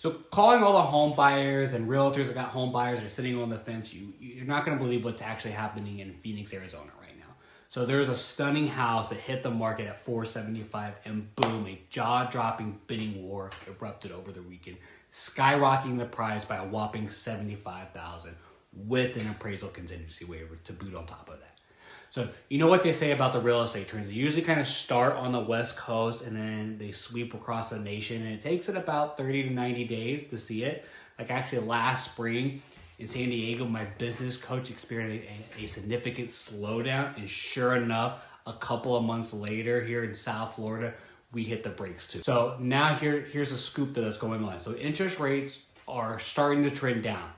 So calling all the home buyers and realtors that got home buyers that are sitting on the fence, you're not going to believe what's actually happening in Phoenix, Arizona right now. So there's a stunning house that hit the market at $475, and boom, a jaw-dropping bidding war erupted over the weekend, skyrocketing the price by a whopping $75,000 with an appraisal contingency waiver to boot on top of that. So you know what they say about the real estate trends. They usually kind of start on the West Coast and then they sweep across the nation. And it takes it about 30 to 90 days to see it. Like actually last spring in San Diego, my business coach experienced a significant slowdown. And sure enough, a couple of months later here in South Florida, we hit the brakes too. So now here's a scoop that's going on. So interest rates are starting to trend down,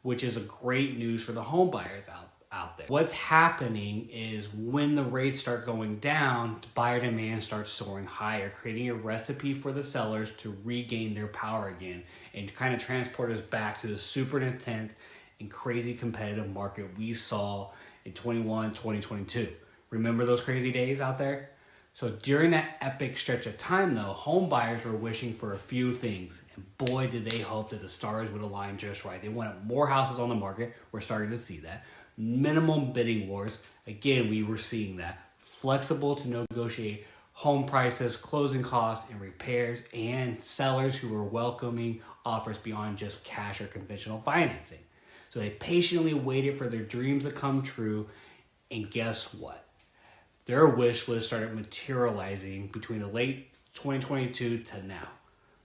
which is a great news for the home buyers out there. What's happening is when the rates start going down, buyer demand starts soaring higher, creating a recipe for the sellers to regain their power again and kind of transport us back to the super intense and crazy competitive market we saw in 2022. Remember those crazy days out there? So during that epic stretch of time though, home buyers were wishing for a few things, and boy did they hope that the stars would align just right. They wanted more houses on the market. We're starting to see that. Minimum bidding wars. Again, we were seeing that. Flexible to negotiate home prices, closing costs, and repairs, and sellers who were welcoming offers beyond just cash or conventional financing. So they patiently waited for their dreams to come true, and guess what? Their wish list started materializing between the late 2022 to now.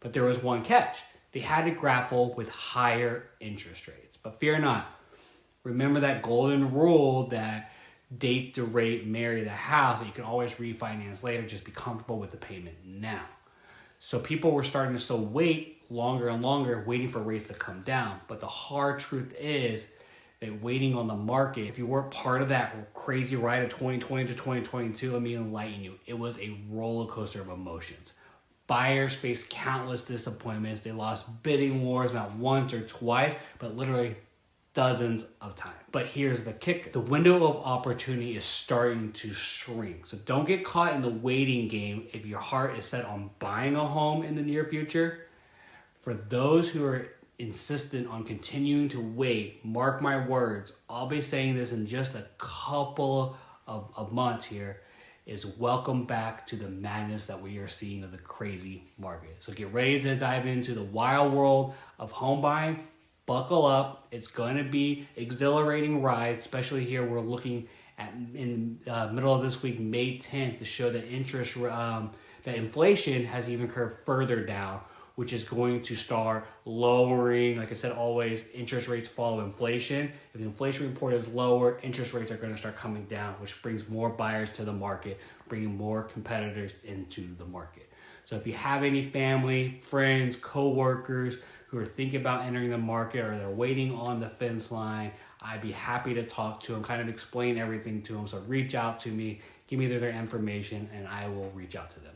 But there was one catch. They had to grapple with higher interest rates. But fear not. Remember that golden rule that date the rate, marry the house, that you can always refinance later, just be comfortable with the payment now. So people were starting to still wait longer and longer, waiting for rates to come down. But the hard truth is that waiting on the market, if you weren't part of that crazy ride of 2020 to 2022, let me enlighten you. It was a roller coaster of emotions. Buyers faced countless disappointments. They lost bidding wars, not once or twice, but literally dozens of times. But here's the kicker. The window of opportunity is starting to shrink. So don't get caught in the waiting game if your heart is set on buying a home in the near future. For those who are insistent on continuing to wait, mark my words, I'll be saying this in just a couple of months here, is welcome back to the madness that we are seeing of the crazy market. So get ready to dive into the wild world of home buying. Buckle up. It's going to be exhilarating ride, especially here. We're looking at in the middle of this week, May 10th, to show that that inflation has even curved further down, which is going to start lowering. Like I said, always interest rates follow inflation. If the inflation report is lower, interest rates are going to start coming down, which brings more buyers to the market, bringing more competitors into the market. So if you have any family, friends, co-workers who are thinking about entering the market or they're waiting on the fence line, I'd be happy to talk to them, kind of explain everything to them. So reach out to me, give me their information, and I will reach out to them.